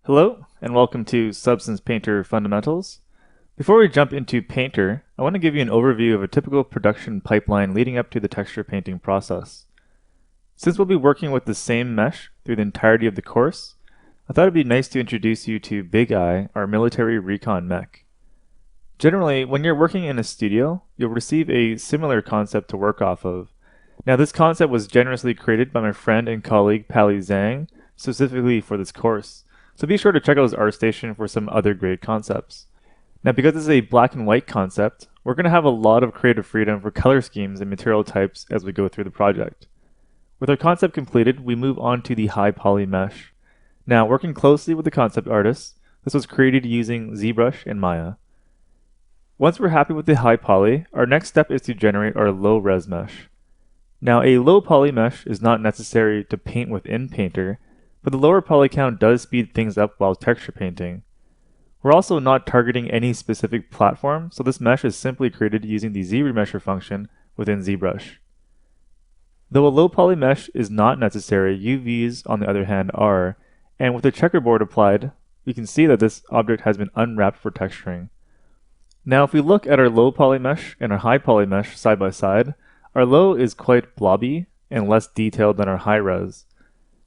Hello, and welcome to Substance Painter Fundamentals. Before we jump into Painter, I want to give you an overview of a typical production pipeline leading up to the texture painting process. Since we'll be working with the same mesh through the entirety of the course, I thought it'd be nice to introduce you to Big Eye, our military recon mech. Generally, when you're working in a studio, you'll receive a similar concept to work off of. Now, this concept was generously created by my friend and colleague Pally Zhang, specifically for this course. So be sure to check out his ArtStation for some other great concepts. Now, because this is a black and white concept, we're going to have a lot of creative freedom for color schemes and material types as we go through the project. With our concept completed, we move on to the high poly mesh. Now, working closely with the concept artist, this was created using ZBrush and Maya. Once we're happy with the high poly, our next step is to generate our low res mesh. Now, a low poly mesh is not necessary to paint within Painter, but the lower poly count does speed things up while texture painting. We're also not targeting any specific platform, so this mesh is simply created using the ZRemesher function within ZBrush. Though a low poly mesh is not necessary, UVs on the other hand are, and with the checkerboard applied, we can see that this object has been unwrapped for texturing. Now if we look at our low poly mesh and our high poly mesh side by side, our low is quite blobby and less detailed than our high res.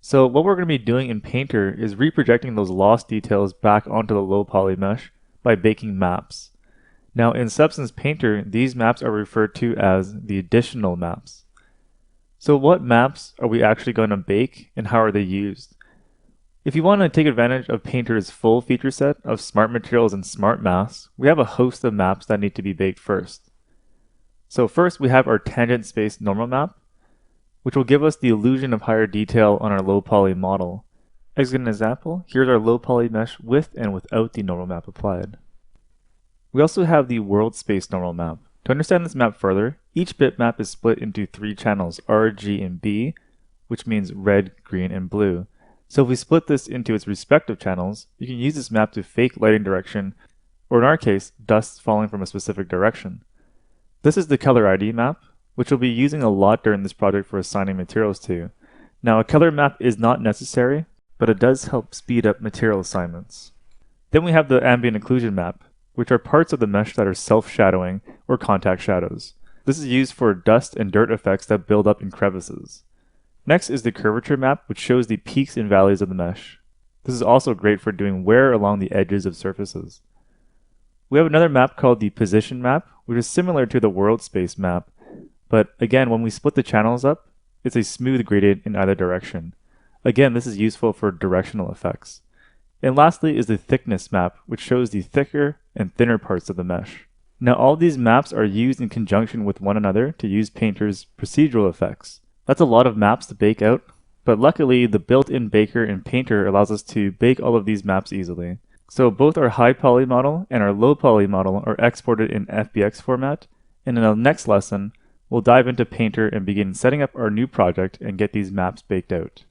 So what we're going to be doing in Painter is reprojecting those lost details back onto the low poly mesh by baking maps. Now in Substance Painter, these maps are referred to as the additional maps. So what maps are we actually going to bake and how are they used? If you want to take advantage of Painter's full feature set of smart materials and smart masks, we have a host of maps that need to be baked first. So first we have our tangent space normal map, which will give us the illusion of higher detail on our low poly model. As an example, here's our low poly mesh with and without the normal map applied. We also have the world space normal map. To understand this map further, each bitmap is split into 3 channels, R, G, and B, which means red, green, and blue. So if we split this into its respective channels, you can use this map to fake lighting direction, or in our case, dust falling from a specific direction. This is the color ID map, which we'll be using a lot during this project for assigning materials to. Now, a color map is not necessary, but it does help speed up material assignments. Then we have the ambient occlusion map, which are parts of the mesh that are self-shadowing or contact shadows. This is used for dust and dirt effects that build up in crevices. Next is the curvature map, which shows the peaks and valleys of the mesh. This is also great for doing wear along the edges of surfaces. We have another map called the position map, which is similar to the world space map, but again, when we split the channels up, it's a smooth gradient in either direction. Again, this is useful for directional effects. And lastly is the thickness map, which shows the thicker and thinner parts of the mesh. Now all these maps are used in conjunction with one another to use Painter's procedural effects. That's a lot of maps to bake out, but luckily the built-in baker in Painter allows us to bake all of these maps easily. So both our high poly model and our low poly model are exported in FBX format, and in the next lesson, we'll dive into Painter and begin setting up our new project and get these maps baked out.